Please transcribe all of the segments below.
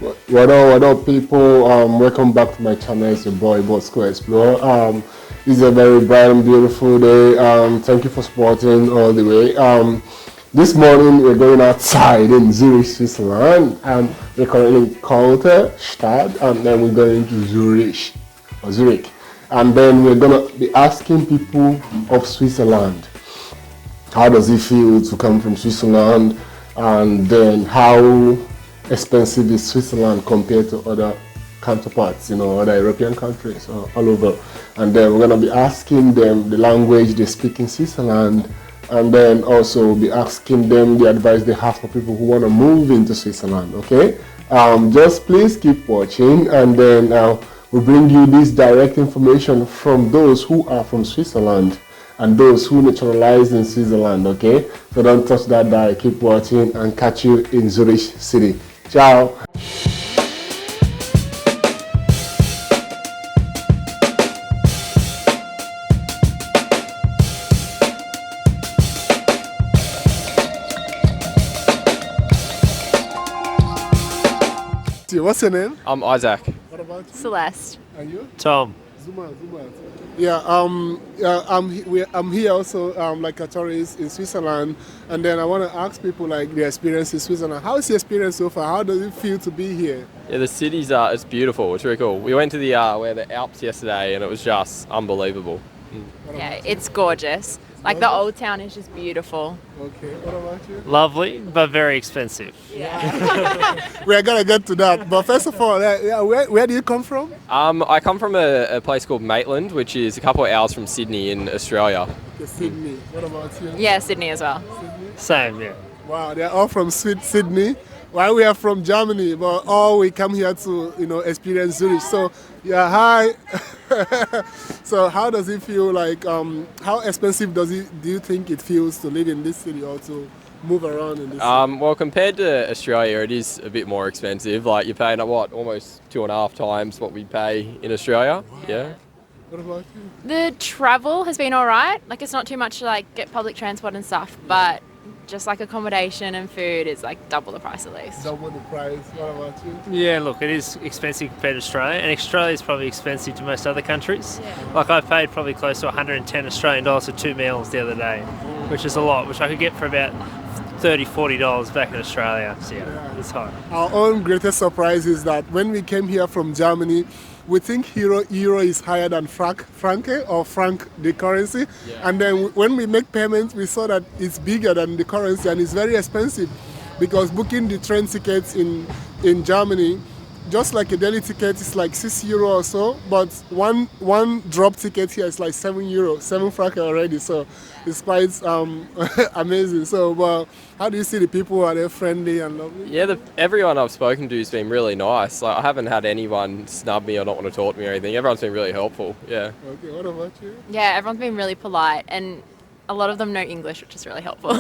What up, people? Welcome back to my channel. It's your boy, Bosco Explorer. It's a very bright and beautiful day. Thank you for supporting all the way. This morning we're going outside in Zurich, Switzerland. We're currently in Kaltestadt, and then we're going to Zurich. And then we're gonna be asking people of Switzerland, how does it feel to come from Switzerland, and then how expensive is Switzerland compared to other counterparts, other European countries all over. And then we're going to be asking them the language they speak in Switzerland, and then also we'll be asking them the advice they have for people who want to move into Switzerland, okay? Just please keep watching, and then we'll bring you this direct information from those who are from Switzerland and those who naturalize in Switzerland, okay? So don't touch that dial, keep watching, and catch you in Zurich City. Ciao! What's your name? I'm Isaac. What about you? Celeste. And you? Tom. Zuma. Yeah, I'm here also like a tourist in Switzerland, and then I want to ask people like their experience in Switzerland. How is your experience so far? How does it feel to be here? Yeah, the city's it's beautiful. It's really cool. We went to the Alps yesterday, and it was just unbelievable. Yeah, it's gorgeous. Like the old town is just beautiful. Okay, what about you? Lovely, but very expensive. We're gonna get to that, but first of all, where do you come from? I come from a place called Maitland, which is a couple of hours from Sydney in Australia. Okay, Sydney. What about you? Yeah, Sydney as well. Same, yeah. Wow, they're all from Sydney. While we are from Germany, but all we come here to, experience Zurich. So, yeah, hi. So, how does it feel like? How expensive do you think it feels to live in this city or to move around in this city? Well, compared to Australia, it is a bit more expensive. Like you're paying almost 2.5 times what we pay in Australia. Wow. Yeah. What about you? The travel has been all right. Like it's not too much to like get public transport and stuff, but just like accommodation and food is like double the price at least. Double the price. What about you? Yeah, look, it is expensive compared to Australia, and Australia is probably expensive to most other countries. Yeah. Like I paid probably close to 110 Australian dollars for 2 meals the other day, which is a lot, which I could get for about $30, $40 back in Australia. So yeah, it's high. Our own greatest surprise is that when we came here from Germany, we think euro is higher than franc the currency, and then when we make payments, we saw that it's bigger than the currency and it's very expensive, because booking the train tickets in Germany, just like a daily ticket, is like €6 or so, but one drop ticket here is like €7, 7 franc already. So it's quite amazing. So, how do you see the people? Are they friendly and lovely? Yeah, everyone I've spoken to has been really nice. Like I haven't had anyone snub me or not want to talk to me or anything. Everyone's been really helpful. Yeah. Okay, what about you? Yeah, everyone's been really polite and a lot of them know English, which is really helpful.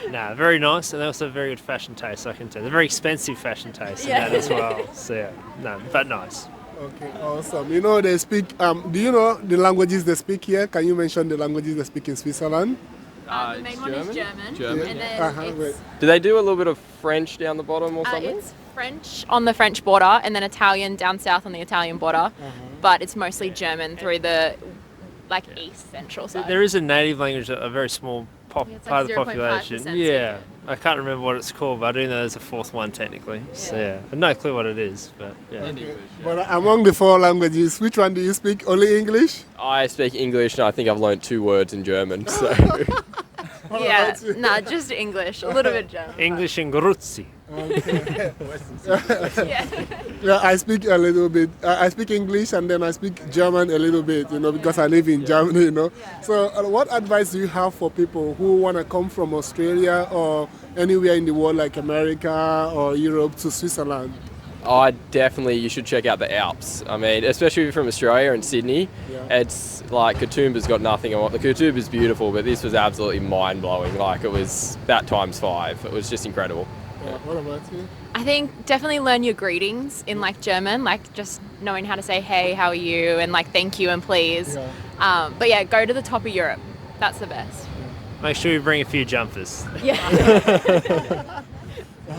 Nah, very nice, and they also have very good fashion taste, I can tell. They're very expensive fashion taste in that as well. So yeah, no, but nice. Okay, awesome. They speak, do you know the languages they speak here? Can you mention the languages they speak in Switzerland? The main one is German. And then Do they do a little bit of French down the bottom or something? it's French on the French border and then Italian down south on the Italian border. But it's mostly German through the east central side. There is a native language, a very small part of the population. Yeah, I can't remember what it's called, but I do know there's a fourth one technically. Yeah. So yeah, I have no clue what it is, but yeah. Okay. But among the 4 languages, which one do you speak? Only English? I speak English, and I think I've learnt 2 words in German. So. Yeah, just English, a little bit German. English and Gruzzi. Okay. Yeah, I speak a little bit. I speak English and then I speak German a little bit, because I live in Germany, So what advice do you have for people who want to come from Australia or anywhere in the world like America or Europe to Switzerland? You should check out the Alps. I mean, especially if you're from Australia and Sydney, it's like Katoomba's got nothing on it. The Katoomba's beautiful, but this was absolutely mind-blowing. Like it was that times 5. It was just incredible. What about you? I think definitely learn your greetings in German, just knowing how to say hey, how are you, and thank you and please. Yeah. But yeah, go to the top of Europe. That's the best. Make sure you bring a few jumpers. Yeah.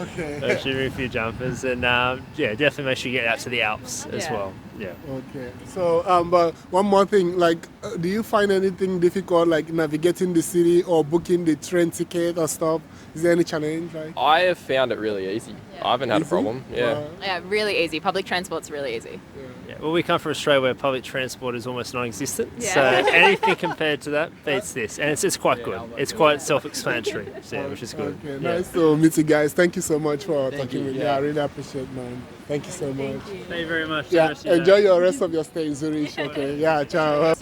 Okay. She'll bring a few jumpers, and yeah, definitely make sure you get out to the Alps as Yeah. well. Yeah. Okay. So, but one more thing, like, do you find anything difficult, like navigating the city or booking the train ticket or stuff? Is there any challenge? Like, I have found it really easy. I haven't had a Easy? problem. Yeah. Wow. Yeah, really easy. Public transport's really easy. Yeah, well, we come from Australia where public transport is almost non-existent, Yeah. so anything compared to that beats this, and it's quite good. It's quite self-explanatory, so, yeah, which is good. Okay, Yeah. nice to meet you guys. Thank you so much for talking you. with me. I really appreciate, man. Thank you so much. Thank you very much. Yeah, enjoy your rest of your stay in Zurich. Okay, yeah, ciao.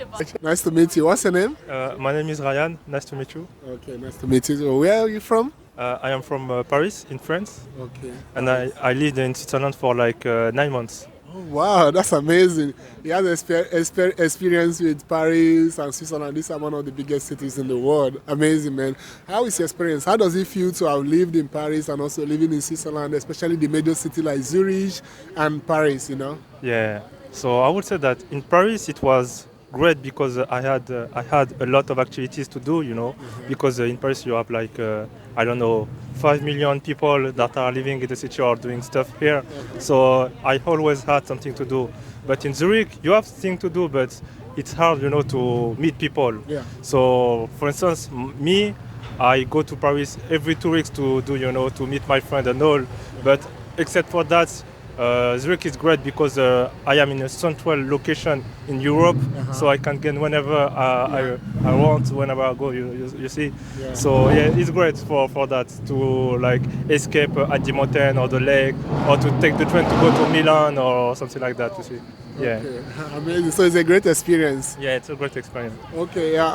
Nice to meet you. What's your name? My name is Ryan. Nice to meet you. Okay, nice to meet you. So where are you from? I am from Paris, in France, Okay. and I lived in Switzerland for like 9 months. Oh, wow, that's amazing. You have experience with Paris and Switzerland. These are one of the biggest cities in the world. Amazing, man. How is your experience? How does it feel to have lived in Paris and also living in Switzerland, especially the major city like Zurich and Paris, you know? Yeah. So I would say that in Paris it was great because I had a lot of activities to do, you know, because in Paris you have like I don't know 5 million people that are living in the city or doing stuff here. So I always had something to do. But in Zurich you have things to do, but it's hard, you know, to meet people. Yeah. So for instance, me, I go to Paris every 2 weeks to do, you know, to meet my friend and all. But except for that, Zurich is great because I am in a central location in Europe, so I can get whenever I want, whenever I go. You see, Yeah. so yeah, it's great for that to like escape at the mountain or the lake, or to take the train to go to Milan or something like that. You see, yeah, Okay. Amazing. So it's a great experience. yeah, it's a great experience. Okay, yeah.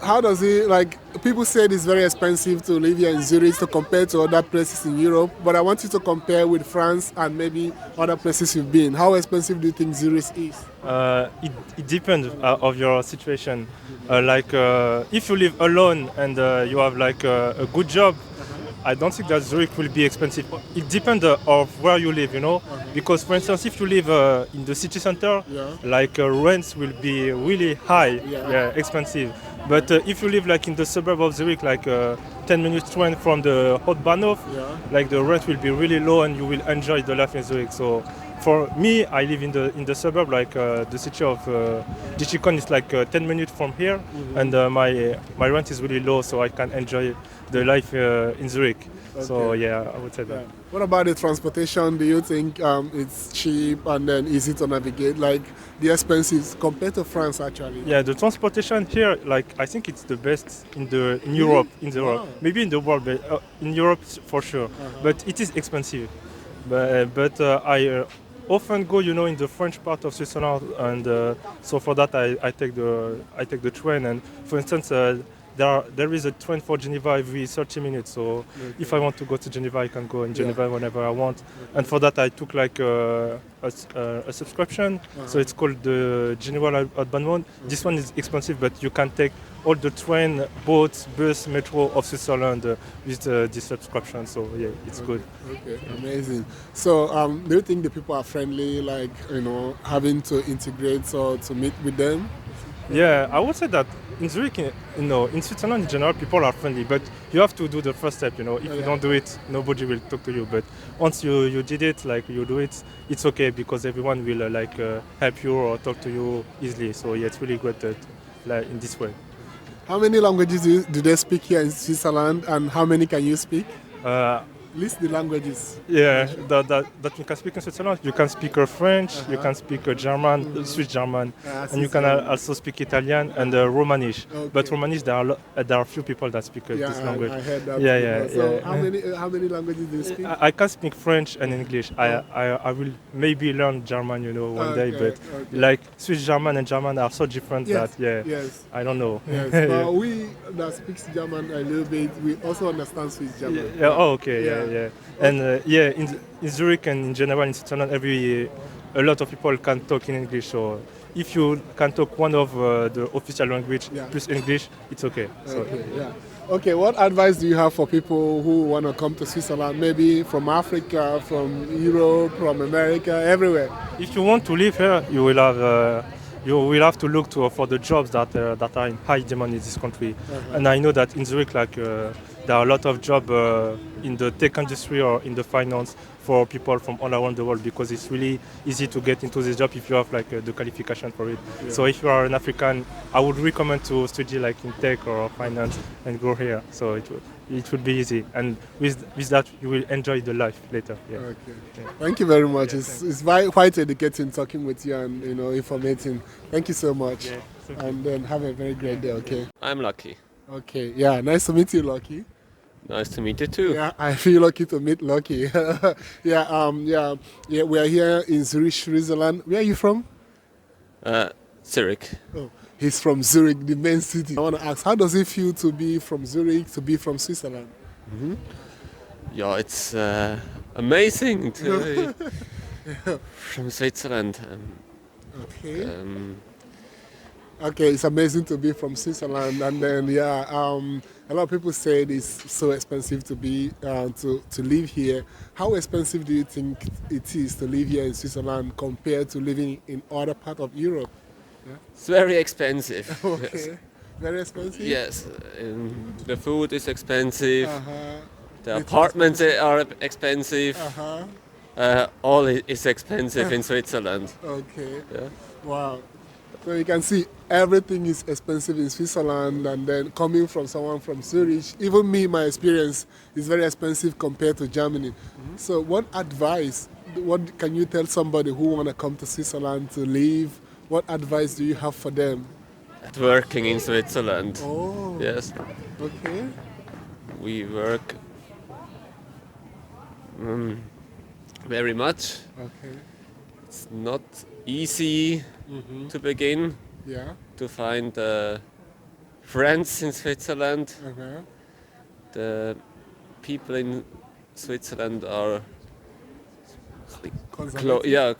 How does it, like, people say it's very expensive to live here in Zurich to compare to other places in Europe, but I want you to compare with France and maybe other places you've been. How expensive do you think Zurich is? It depends of your situation. If you live alone and you have like a good job, I don't think that Zurich will be expensive. It depends of where you live, you know. Because for instance, if you live in the city center, rents will be really high, expensive. But if you live like in the suburb of Zurich, like 10 minutes train from the Hauptbahnhof, like the rent will be really low and you will enjoy the life in Zurich. So for me, I live in the suburb, like the city of Dichikon is like 10 minutes from here, and my rent is really low, so I can enjoy the life in Zurich. So yeah, I would say that. What about the transportation? Do you think it's cheap and then easy to navigate? Like the expenses compared to France, actually? Yeah, the transportation here, like I think it's the best in Europe, maybe in the world, but in Europe for sure. But it is expensive. But I often go, you know, in the French part of Switzerland, and so for that I take the train. And for instance, there is a train for Geneva every 30 minutes. So if I want to go to Geneva, I can go in Geneva whenever I want. And for that, I took like a subscription. So it's called the Geneva Hauptbahnhof. This one is expensive, but you can take all the train, boats, bus, metro of Switzerland with this subscription. So yeah, it's good. Okay, amazing. So do you think the people are friendly, like, you know, having to integrate or to meet with them? Yeah, I would say that in Zurich, you know, in Switzerland in general, people are friendly, but you have to do the first step, you know. If you don't do it, nobody will talk to you. But once you did it, like you do it, it's okay because everyone will help you or talk to you easily. So yeah, it's really good like in this way. How many languages do they speak here in Switzerland, and how many can you speak? List the languages. Yeah, that you can speak in Switzerland. You can speak French, you can speak German, Swiss German, and you can also speak Italian and Romanish. Okay. But Romanish, there are few people that speak this language. I heard that. Yeah, before. So yeah. how many languages do you speak? I can speak French and English. I will maybe learn German, you know, one day. But like Swiss German and German are so different that I don't know. Yes, but we that speaks German a little bit, we also understand Swiss German. Yeah. Oh, okay. Yeah. And in Zurich and in general in Switzerland, a lot of people can talk in English. So if you can talk one of the official language plus English, it's okay. So, Okay, what advice do you have for people who want to come to Switzerland, maybe from Africa, from Europe, from America, everywhere? If you want to live here, you will have to look for the jobs that are in high demand in this country. And I know that in Zurich, like there are a lot of jobs in the tech industry or in the finance for people from all around the world, because it's really easy to get into this job if you have like the qualification for it. Yeah. So if you are an African, I would recommend to study like in tech or finance and go here. So it would be easy, and with that you will enjoy the life later. Yeah. Okay. Yeah. Thank you very much. It's quite educating talking with you and informating. Thank you so much. Yeah, and then have a very great day. Okay. I'm lucky. Okay. Yeah. Nice to meet you, Lucky. Nice to meet you too. Yeah, I feel lucky to meet Lucky. Yeah. We are here in Zurich, Switzerland. Where are you from? Zurich. Oh, he's from Zurich, the main city. I want to ask, how does it feel to be from Zurich, to be from Switzerland? Yeah, it's amazing to be from Switzerland. Okay. Okay, it's amazing to be from Switzerland, and then a lot of people say it's so expensive to be to live here. How expensive do you think it is to live here in Switzerland compared to living in other part of Europe? Yeah? It's very expensive. Okay, Yes. very expensive. Yes, the food is expensive. Uh-huh. The apartments are expensive. Uh-huh. All is expensive in Switzerland. Okay. Yeah. Wow. So you can see everything is expensive in Switzerland, and then coming from someone from Zurich, even me, my experience is very expensive compared to Germany. So what can you tell somebody who want to come to Switzerland to live? What advice do you have for them? At working in Switzerland. Oh, Yes, okay. we work very much. Okay. It's not easy to begin Yeah. to find friends in Switzerland. Uh-huh. The people in Switzerland are Conservative.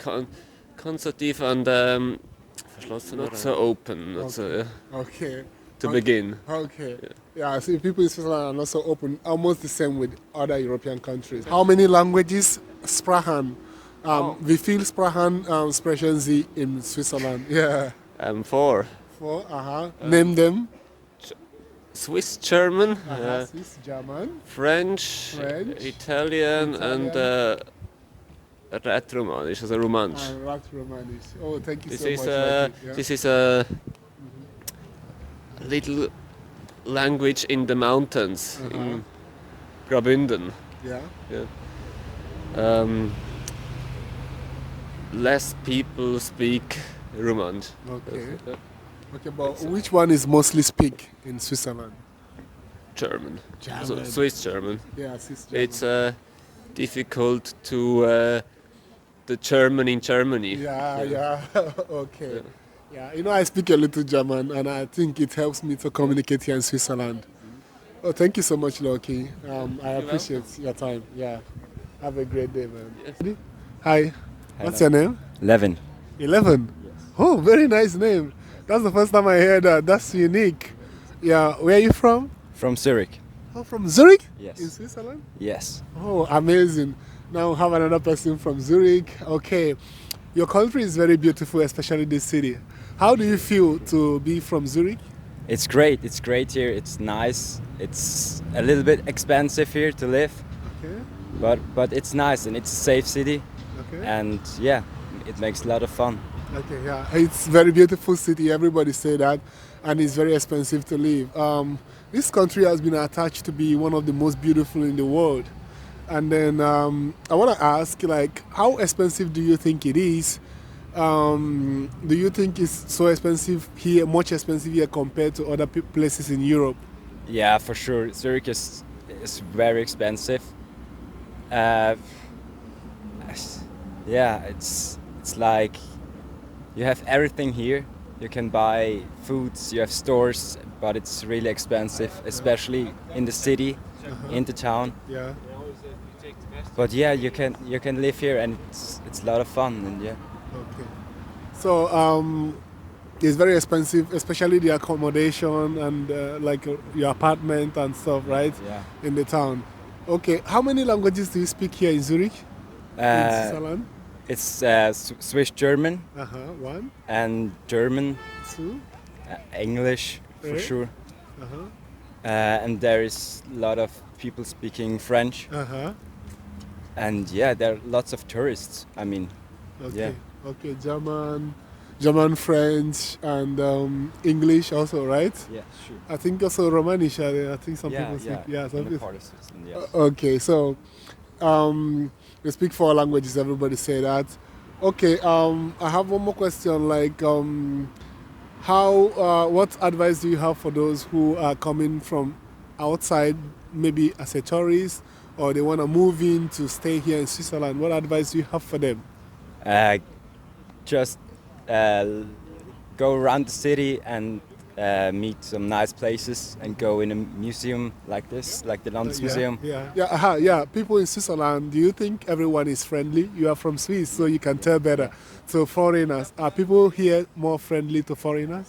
conservative and verschlossen, not so open, not so, Okay. to begin. Okay. Yeah, see, people in Switzerland are not so open, almost the same with other European countries. How many languages Sprachen? Wie viel Sprachen sprechen Sie in Switzerland? Yeah. 4. 4, name them. Swiss German, Swiss, German. French, Italian, and Rätoromanisch, also Romansch. And Rätoromanisch. Oh, thank you This so is much. Lucky. Yeah. this is a little language in the mountains in Graubünden. Yeah. Less people speak Romansch. Okay. Yeah. Okay, but which one is mostly speak in Switzerland? German. German. So Swiss German. Yeah, Swiss German. It's difficult to the German in Germany. Yeah. Okay. Yeah, I speak a little German, and I think it helps me to communicate here in Switzerland. Oh, thank you so much, Loki. I appreciate your time. Yeah. Have a great day, man. Yes. Hi. What's your name? Levin. 11. Oh, very nice name. That's the first time I heard that. That's unique. Yeah. Where are you from? From Zurich. Oh, from Zurich? Yes. In Switzerland? Yes. Oh, amazing. Now we have another person from Zurich. Okay. Your country is very beautiful, especially this city. How do you feel to be from Zurich? It's great. It's great here. It's nice. It's a little bit expensive here to live, Okay. but it's nice and it's a safe city. Okay. And yeah, it makes a lot of fun. Okay, yeah. It's very beautiful city. Everybody say that, and it's very expensive to live. This country has been attached to be one of the most beautiful in the world. And then I want to ask, like, how expensive do you think it is? Do you think it's so expensive here, much expensive here compared to other places in Europe? Yeah, for sure. Zurich is very expensive. Yeah, it's like you have everything here. You can buy foods, you have stores, but it's really expensive, especially in the city, in the town. Yeah. But yeah, you can live here, and it's a lot of fun. And yeah. Okay. So it's very expensive, especially the accommodation and like your apartment and stuff, right? Yeah. In the town. Okay. How many languages do you speak here in Zurich? In Switzerland? It's Swiss German One, and German, two, English for Okay. sure, and there is a lot of people speaking French. And yeah, there are lots of tourists. I mean, Okay. Okay. German, French, and English also, right? yeah, sure. I think also Romanish. I think some Yeah, people speak. yeah, Yeah, some in the people. part of Switzerland, yes. Okay, so we speak 4 languages. Everybody say that. Okay. I have one more question. Like, what advice do you have for those who are coming from outside, maybe as a tourist, or they want to move in to stay here in Switzerland? What advice do you have for them? Just go around the city and meet some nice places and go in a museum like this, like the Landesmuseum. Yeah. People in Switzerland, do you think everyone is friendly? You are from Swiss, so you can tell better. So foreigners, are people here more friendly to foreigners?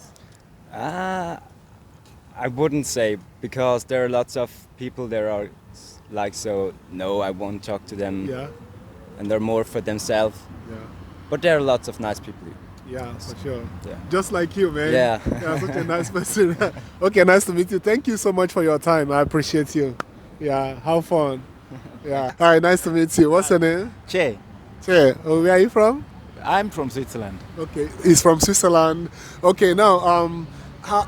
I wouldn't say, because there are lots of people there are like, so no, I won't talk to them. Yeah. And they're more for themselves. Yeah. But there are lots of nice people. Yeah, for sure. Yeah. Just like you, man. Yeah. You're such a nice person. Okay, nice to meet you. Thank you so much for your time. I appreciate you. Yeah, have fun. Yeah. All right, nice to meet you. What's your name? Che, Che. Oh, where are you from? I'm from Switzerland. Okay, he's from Switzerland. Okay, now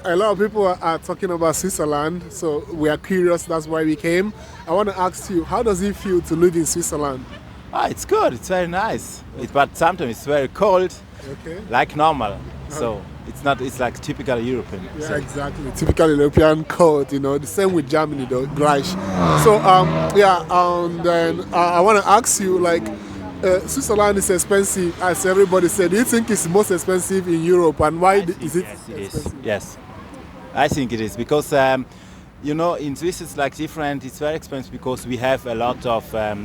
a lot of people are talking about Switzerland, so we are curious. That's why we came. I want to ask you, how does it feel to live in Switzerland? It's good. It's very nice. But sometimes it's very cold, Okay. like normal. So it's not. It's like typical European. Yeah, So exactly. Typical European code, The same with Germany, though. Gleich. So, and then I want to ask you, like, Switzerland is expensive, as everybody said. Do you think it's most expensive in Europe, and why is it yes, it is. expensive? Yes, I think it is because in Swiss it's like different. It's very expensive because we have a lot of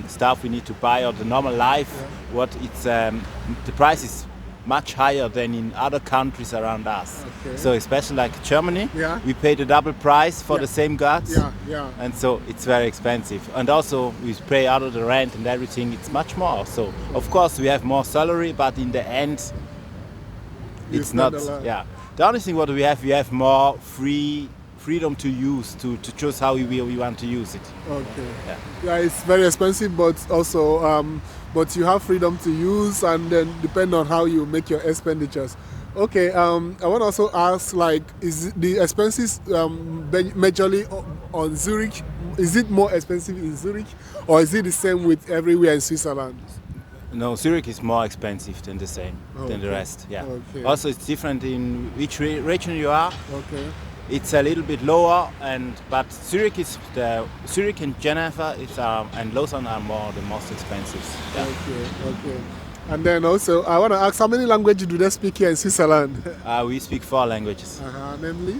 stuff we need to buy or the normal life. What it's the price is much higher than in other countries around us. Okay. So especially like Germany, Yeah. we pay the double price for Yeah. the same goods. Yeah. And so it's very expensive. And also we pay out of the rent and everything, it's much more. So of course we have more salary, but in the end You it's spend not, a lot. yeah. The only thing what we have more freedom to use, to choose how we want to use it. Okay. Yeah. Yeah, it's very expensive, but also, but you have freedom to use, and then depend on how you make your expenditures. Okay. I want to also ask, like, is the expenses majorly on Zurich? Is it more expensive in Zurich, or is it the same with everywhere in Switzerland? No, Zurich is more expensive than the same, than the Okay. rest, yeah. Okay. Also it's different in which region you are. Okay. It's a little bit lower, but Zurich and Geneva and Lausanne are the most expensive. Yeah. Okay. And then also, I want to ask, how many languages do they speak here in Switzerland? We speak 4 languages: Namely?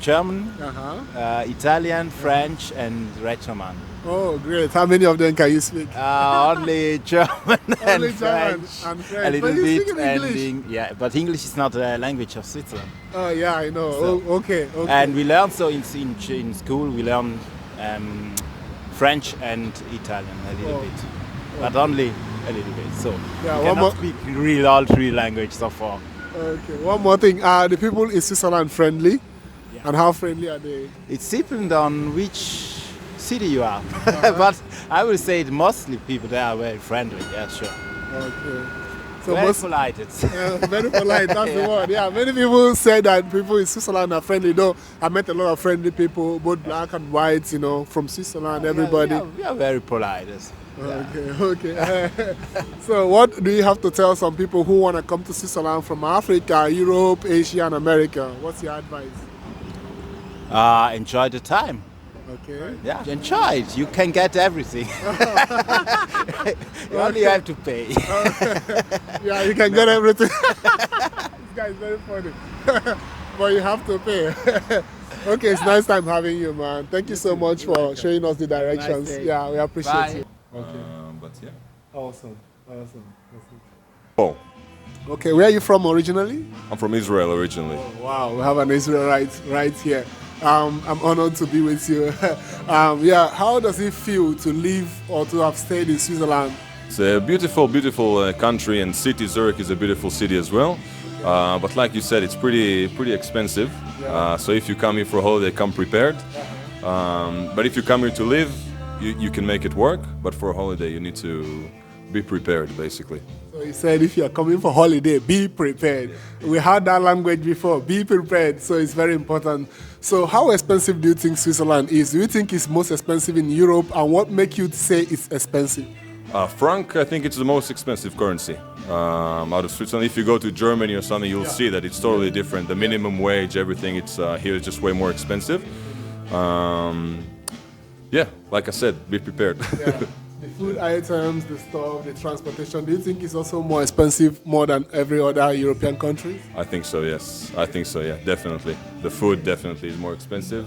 German, Uh-huh. Italian, French, and German. Oh, great. How many of them can you speak? Only German and Only German French, and French. a little But you bit, speak in English. yeah. But English is not a language of Switzerland. Oh, yeah, I know. So- Okay. And we learn in school we learn French and Italian a little bit, but only a little bit. So Yeah, we one cannot more- speak all 3 languages so far. Okay. One more thing. Are the people in Switzerland friendly? And how friendly are they? It's depends on which city you are, but I would say that mostly people there are very friendly. Yeah, sure. Okay. So Very most polite. It's very polite. That's the word. Yeah. Many people say that people in Switzerland are friendly. Though I met a lot of friendly people, both black and white. From Switzerland. Everybody. we are very polite. Okay. So what do you have to tell some people who want to come to Switzerland from Africa, Europe, Asia, and America? What's your advice? Enjoy the time. Okay. Yeah, enjoy it. You can get everything. You only have to pay. Yeah, you can get everything. This guy is very funny. But you have to pay. Okay, it's nice time having you, man. Thank you so much for showing us the directions. day. Yeah, we appreciate it. But yeah. Awesome. Oh, Okay, where are you from originally? I'm from Israel originally. Wow, we have an Israelite right here. I'm honored to be with you. How does it feel to live or to have stayed in Switzerland? It's a beautiful, beautiful country and city. Zurich is a beautiful city as well. But like you said, it's pretty expensive. So if you come here for a holiday, come prepared. But if you come here to live, you can make it work. But for a holiday, you need to be prepared, basically. So he said if you are coming for holiday, be prepared. We heard that language before, be prepared. So it's very important. So how expensive do you think Switzerland is? Do you think it's most expensive in Europe? And what makes you say it's expensive? Franc, I think it's the most expensive currency out of Switzerland. If you go to Germany or something, you'll see that it's totally different. The minimum wage, everything, it's here is just way more expensive. Yeah, like I said, be prepared. Yeah. The food items, the stuff, the transportation, do you think it's also more expensive more than every other European country? I think so, yes. I think so, yeah, definitely. The food definitely is more expensive.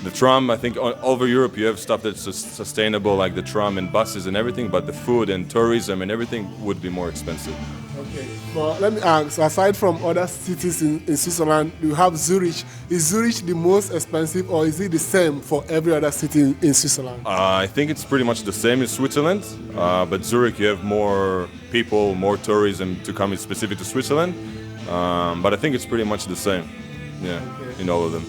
The tram, I think all over Europe you have stuff that's sustainable, like the tram and buses and everything, but the food and tourism and everything would be more expensive. Okay, but let me ask, aside from other cities in Switzerland, you have Zurich. Is Zurich the most expensive, or is it the same for every other city in Switzerland? I think it's pretty much the same in Switzerland, but Zurich you have more people, more tourism to come in specific to Switzerland, but I think it's pretty much the same, yeah, in all of them.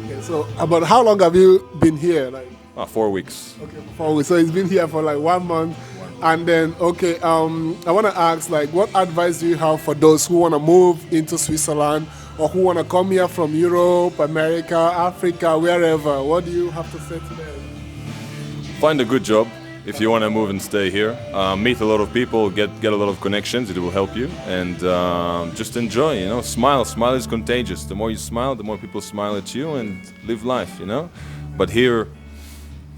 Okay, so about how long have you been here? 4 weeks. Okay, 4 weeks. So it's been here for like 1 month. And then, okay, I want to ask, what advice do you have for those who want to move into Switzerland or who want to come here from Europe, America, Africa, wherever? What do you have to say to them? Find a good job if you want to move and stay here. Meet a lot of people, get a lot of connections. It will help you, and just enjoy. Smile. Smile is contagious. The more you smile, the more people smile at you, and live life. But here,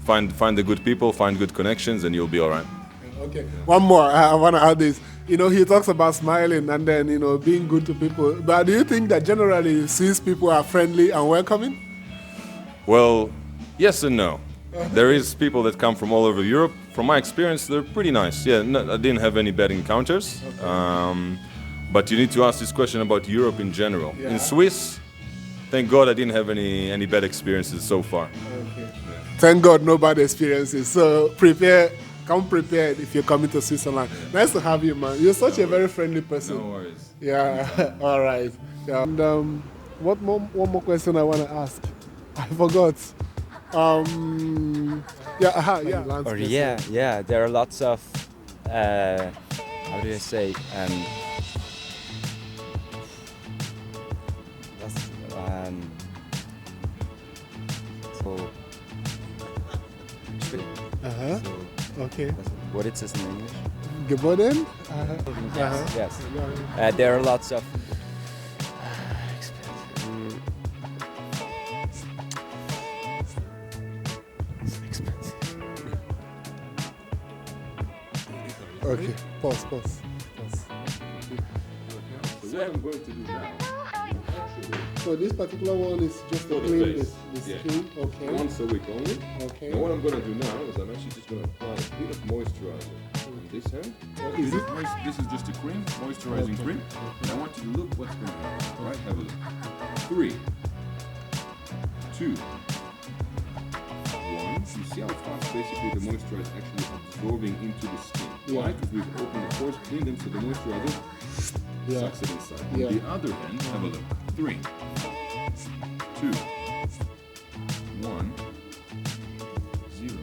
find the good people, find good connections, and you'll be all right. Okay. One more. I want to add this. He talks about smiling and then, being good to people. But do you think that generally Swiss people are friendly and welcoming? Well, yes and no. There is people that come from all over Europe. From my experience, they're pretty nice. Yeah, I didn't have any bad encounters. Okay. But you need to ask this question about Europe in general. Yeah. In Swiss, thank God I didn't have any bad experiences so far. Okay. Thank God, no bad experiences. So come prepared if you're coming to Switzerland. Nice to have you, man. You're such a very friendly person. No worries. Yeah, all right. Yeah. And one more question I want to ask. I forgot. Yeah. There are lots of, how do you say, Okay. What it says in English? Geboten? Yes. There are lots of Okay. Pause. So what I'm going to do now, so this particular one is just to clean the skin. Okay. Once a week only. Okay. And what I'm going to do now is I'm actually just going to apply a bit of moisturizer on this hand. This is just a cream, moisturizing cream. And I want you to look what's going to happen. All right, have a look. 3, 2, 1. You see how fast basically the moisturizer is actually absorbing into the skin. Yeah. Why? Because we've opened the pores, cleaned them, so the moisturizer sucks it inside. Yeah. On the other hand, have a look. 3, 2, 1, 0.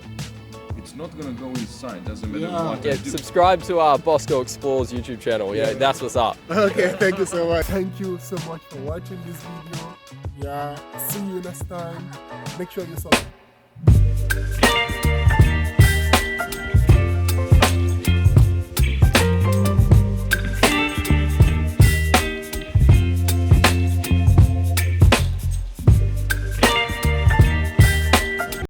It's not gonna go inside. Doesn't matter what I do. Subscribe to our Bosco Explores YouTube channel. Yeah, that's what's up. Okay, thank you so much. Thank you so much for watching this video. Yeah, see you next time. Make sure you subscribe.